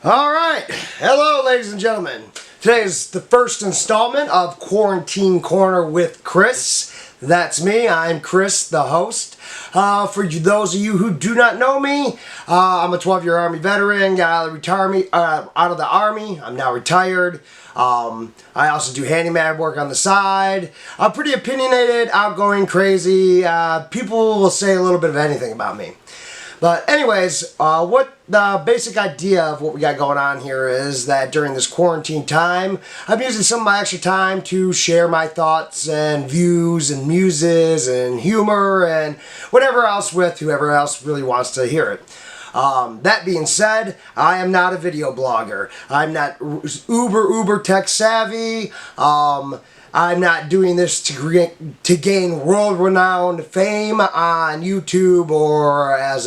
Alright, hello ladies and gentlemen. Today is the first installment of Quarantine Corner with Chris. That's me, I'm Chris, the host. For those of you who do not know me, I'm a 12-year Army veteran, got out of the Army, I'm now retired. I also do handyman work on the side. I'm pretty opinionated, outgoing, crazy. People will say a little bit of anything about me. But anyways, what the basic idea of what we got going on here is that during this quarantine time, I'm using some of my extra time to share my thoughts and views and muses and humor and whatever else with whoever else really wants to hear it. That being said, I am not a video blogger. I'm not uber tech savvy. I'm not doing this to gain world-renowned fame on YouTube or as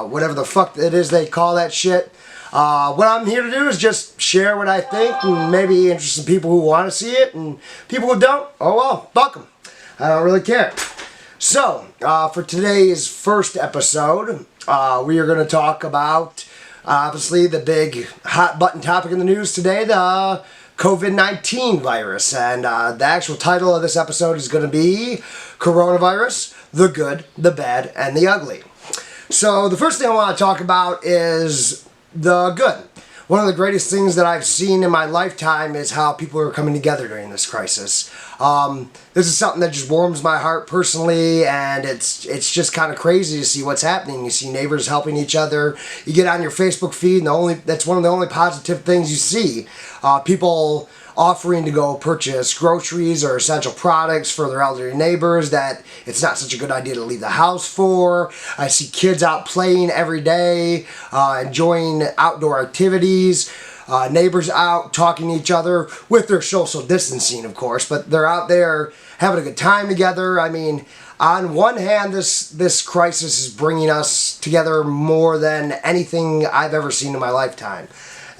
whatever the fuck it is they call that shit. What I'm here to do is just share what I think and maybe interest some people who want to see it, and people who don't, oh well, fuck them. I don't really care. So, for today's first episode, we are going to talk about, obviously, the big hot button topic in the news today, the COVID-19 virus, and the actual title of this episode is going to be Coronavirus, the Good, the Bad, and the Ugly. So the first thing I want to talk about is the good. One of the greatest things that I've seen in my lifetime is how people are coming together during this crisis. This is something that just warms my heart personally, and it's just kind of crazy to see what's happening. You see neighbors helping each other. You get on your Facebook feed, and that's one of the only positive things you see. People offering to go purchase groceries or essential products for their elderly neighbors that it's not such a good idea to leave the house for. I see kids out playing every day, enjoying outdoor activities. Neighbors out talking to each other with their social distancing, of course, but they're out there having a good time together. I mean, on one hand, this crisis is bringing us together more than anything I've ever seen in my lifetime.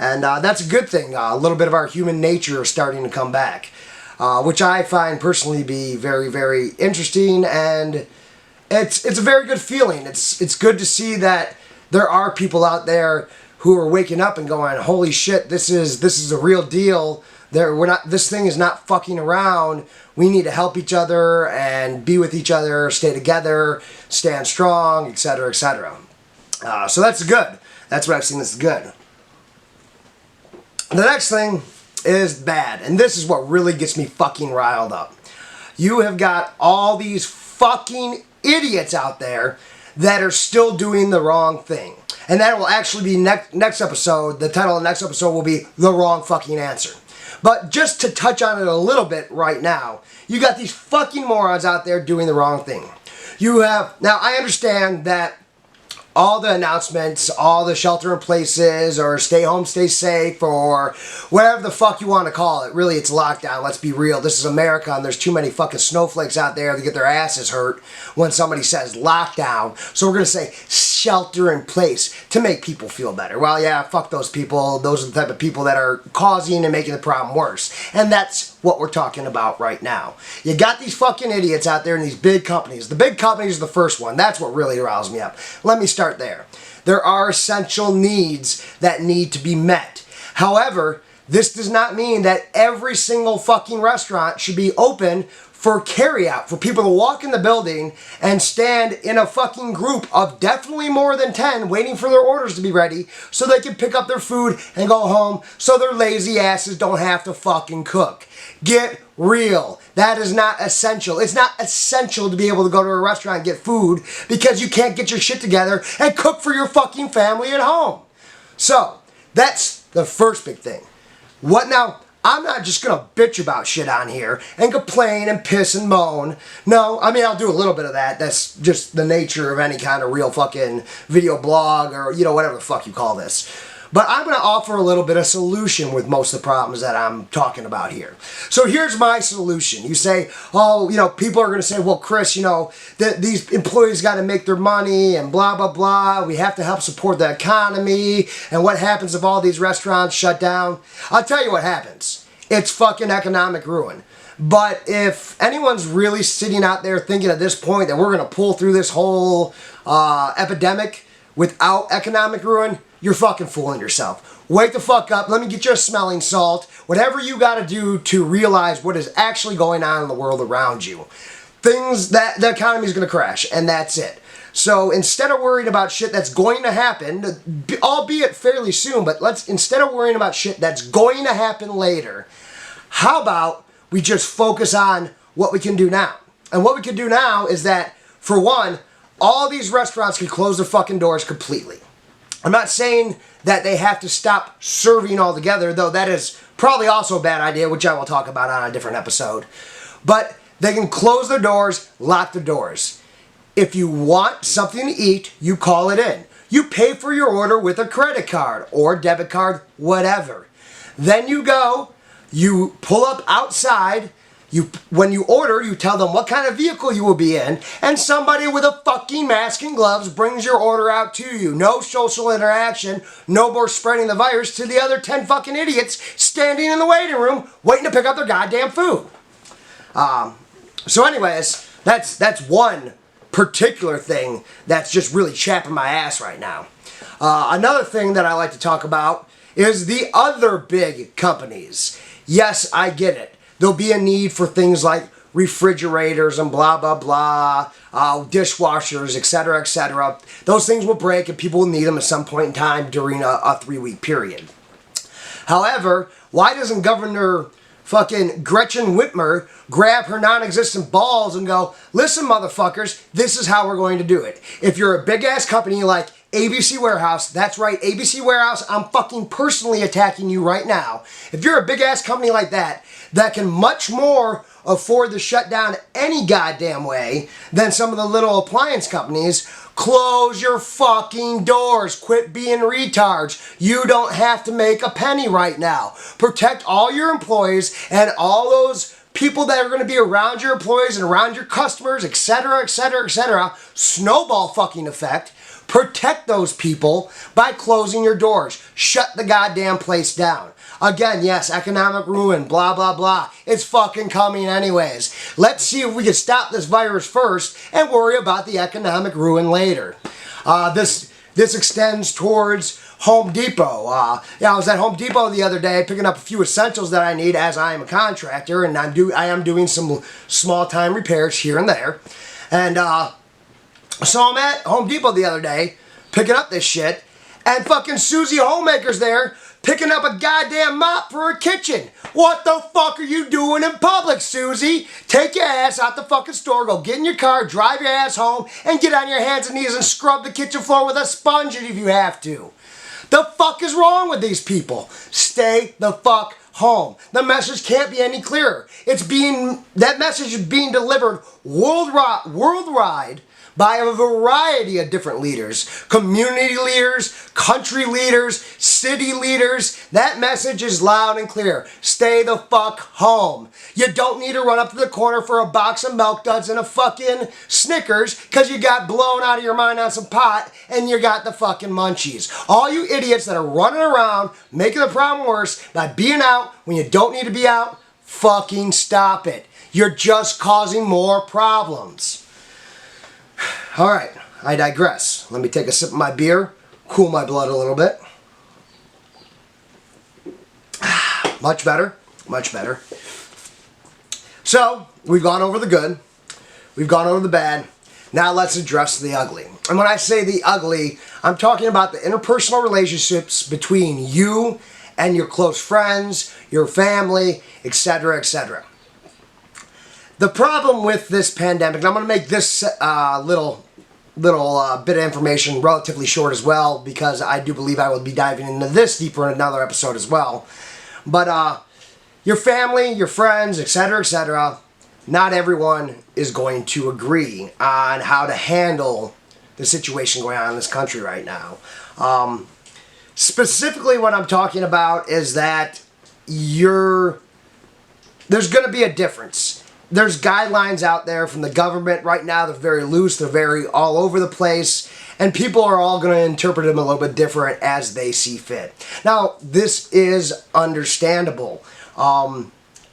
And that's a good thing. A little bit of our human nature is starting to come back, which I find personally be very, very interesting, and it's a very good feeling. It's good to see that there are people out there who are waking up and going, holy shit, this is a real deal. This thing is not fucking around. We need to help each other and be with each other, stay together, stand strong, etc., etc. So that's good. That's what I've seen as good. The next thing is bad, and this is what really gets me fucking riled up. You have got all these fucking idiots out there that are still doing the wrong thing. And that will actually be next episode. The title of the next episode will be The Wrong Fucking Answer. But just to touch on it a little bit right now, you got these fucking morons out there doing the wrong thing. Now I understand that all the announcements, all the shelter in places, or stay home, stay safe, or whatever the fuck you want to call it. Really, it's lockdown. Let's be real. This is America, and there's too many fucking snowflakes out there that get their asses hurt when somebody says lockdown. So we're going to say shelter in place to make people feel better. Well, yeah, fuck those people. Those are the type of people that are causing and making the problem worse. And that's what we're talking about right now. You got these fucking idiots out there in these big companies. The big companies are the first one. That's what really riles me up. Let me start there. There are essential needs that need to be met. However, this does not mean that every single fucking restaurant should be open for carryout, for people to walk in the building and stand in a fucking group of definitely more than 10 waiting for their orders to be ready so they can pick up their food and go home so their lazy asses don't have to fucking cook. Get real. That is not essential. It's not essential to be able to go to a restaurant and get food because you can't get your shit together and cook for your fucking family at home. So, that's the first big thing. What now? I'm not just going to bitch about shit on here and complain and piss and moan. No, I mean, I'll do a little bit of that. That's just the nature of any kind of real fucking video blog or, whatever the fuck you call this. But I'm going to offer a little bit of solution with most of the problems that I'm talking about here. So here's my solution. You say, oh, people are going to say, well, Chris, these employees got to make their money and blah, blah, blah. We have to help support the economy. And what happens if all these restaurants shut down? I'll tell you what happens. It's fucking economic ruin. But if anyone's really sitting out there thinking at this point that we're going to pull through this whole epidemic without economic ruin, you're fucking fooling yourself. Wake the fuck up. Let me get you a smelling salt. Whatever you got to do to realize what is actually going on in the world around you. Things that the economy is going to crash, and that's it. So instead of worrying about shit that's going to happen, albeit fairly soon, but instead of worrying about shit that's going to happen later, how about we just focus on what we can do now? And what we can do now is that, for one, all these restaurants can close their fucking doors completely. I'm not saying that they have to stop serving altogether, though that is probably also a bad idea, which I will talk about on a different episode. But they can close their doors, lock their doors. If you want something to eat, you call it in. You pay for your order with a credit card or debit card, whatever. Then you go, you pull up outside, when you order, you tell them what kind of vehicle you will be in, and somebody with a fucking mask and gloves brings your order out to you. No social interaction, no more spreading the virus to the other 10 fucking idiots standing in the waiting room waiting to pick up their goddamn food. So anyways, that's one particular thing that's just really chapping my ass right now. Another thing that I like to talk about is the other big companies. Yes, I get it. There'll be a need for things like refrigerators and blah, blah, blah, dishwashers, etc., etc. Those things will break and people will need them at some point in time during a 3-week period. However, why doesn't Governor fucking Gretchen Whitmer grab her non-existent balls and go, listen, motherfuckers, this is how we're going to do it. If you're a big-ass company like ABC Warehouse, that's right, ABC Warehouse, I'm fucking personally attacking you right now. If you're a big-ass company like that can much more afford to shut down any goddamn way than some of the little appliance companies, close your fucking doors. Quit being retards. You don't have to make a penny right now. Protect all your employees and all those people that are going to be around your employees and around your customers, etc., etc., etc. Snowball fucking effect. Protect those people by closing your doors. Shut the goddamn place down. Again, yes, economic ruin, blah, blah, blah. It's fucking coming anyways. Let's see if we can stop this virus first and worry about the economic ruin later. This extends towards Home Depot. I was at Home Depot the other day picking up a few essentials that I need, as I am a contractor, and I am doing some small-time repairs here and there. And so I'm at Home Depot the other day picking up this shit, and fucking Susie Homemaker's there picking up a goddamn mop for her kitchen. What the fuck are you doing in public, Susie? Take your ass out the fucking store, go get in your car, drive your ass home, and get on your hands and knees and scrub the kitchen floor with a sponge if you have to. The fuck is wrong with these people? Stay the fuck home. The message can't be any clearer. That message is being delivered worldwide by a variety of different leaders. Community leaders, country leaders, city leaders. That message is loud and clear. Stay the fuck home. You don't need to run up to the corner for a box of Milk Duds and a fucking Snickers because you got blown out of your mind on some pot and you got the fucking munchies. All you idiots that are running around making the problem worse by being out when you don't need to be out, fucking stop it. You're just causing more problems. Alright, I digress. Let me take a sip of my beer, cool my blood a little bit. Much better, much better. So, we've gone over the good, we've gone over the bad, now let's address the ugly. And when I say the ugly, I'm talking about the interpersonal relationships between you and your close friends, your family, etc., etc. The problem with this pandemic, and I'm going to make this little bit of information relatively short as well, because I do believe I will be diving into this deeper in another episode as well. But your family, your friends, etc., etc., not everyone is going to agree on how to handle the situation going on in this country right now. Specifically what I'm talking about is that there's going to be a difference. There's guidelines out there from the government right now. They're very loose. They're very all over the place. And people are all going to interpret them a little bit different as they see fit. Now, this is understandable.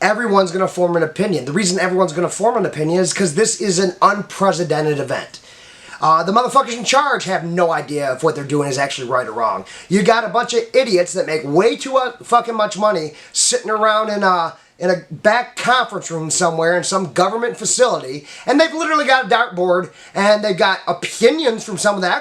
Everyone's going to form an opinion. The reason everyone's going to form an opinion is because this is an unprecedented event. The motherfuckers in charge have no idea if what they're doing is actually right or wrong. You got a bunch of idiots that make way too fucking much money sitting around in a back conference room somewhere in some government facility, and they've literally got a dartboard, and they've got opinions from some of the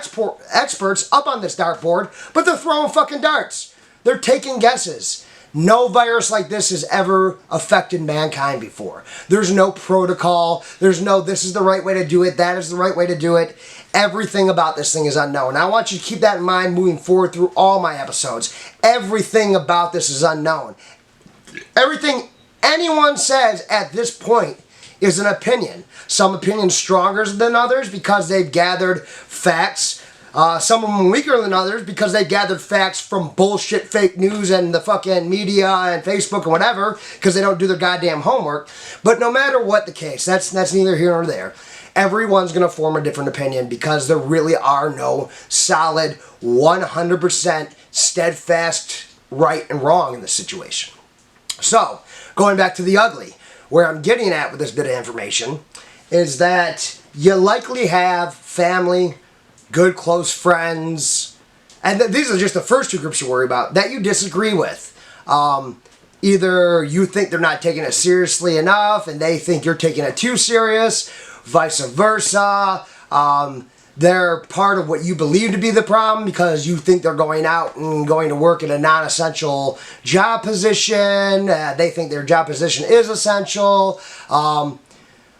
experts up on this dartboard, but they're throwing fucking darts. They're taking guesses. No virus like this has ever affected mankind before. There's no protocol. There's no, this is the right way to do it, that is the right way to do it. Everything about this thing is unknown. I want you to keep that in mind moving forward through all my episodes. Everything about this is unknown. Everything anyone says at this point is an opinion. Some opinions stronger than others because they've gathered facts. Some of them weaker than others because they gathered facts from bullshit fake news and the fucking media and Facebook and whatever because they don't do their goddamn homework. But no matter what the case, that's neither here nor there. Everyone's going to form a different opinion because there really are no solid 100% steadfast right and wrong in this situation. So, going back to the ugly, where I'm getting at with this bit of information is that you likely have family, good close friends, and these are just the first two groups you worry about, that you disagree with. Either you think they're not taking it seriously enough and they think you're taking it too serious, vice versa. They're part of what you believe to be the problem because you think they're going out and going to work in a non-essential job position. They think their job position is essential.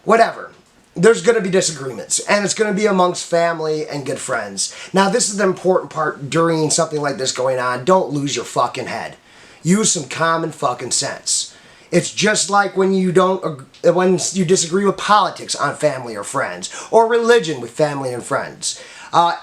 Whatever. There's going to be disagreements, and it's going to be amongst family and good friends. Now, this is the important part during something like this going on. Don't lose your fucking head. Use some common fucking sense. It's just like when you disagree with politics on family or friends, or religion with family and friends.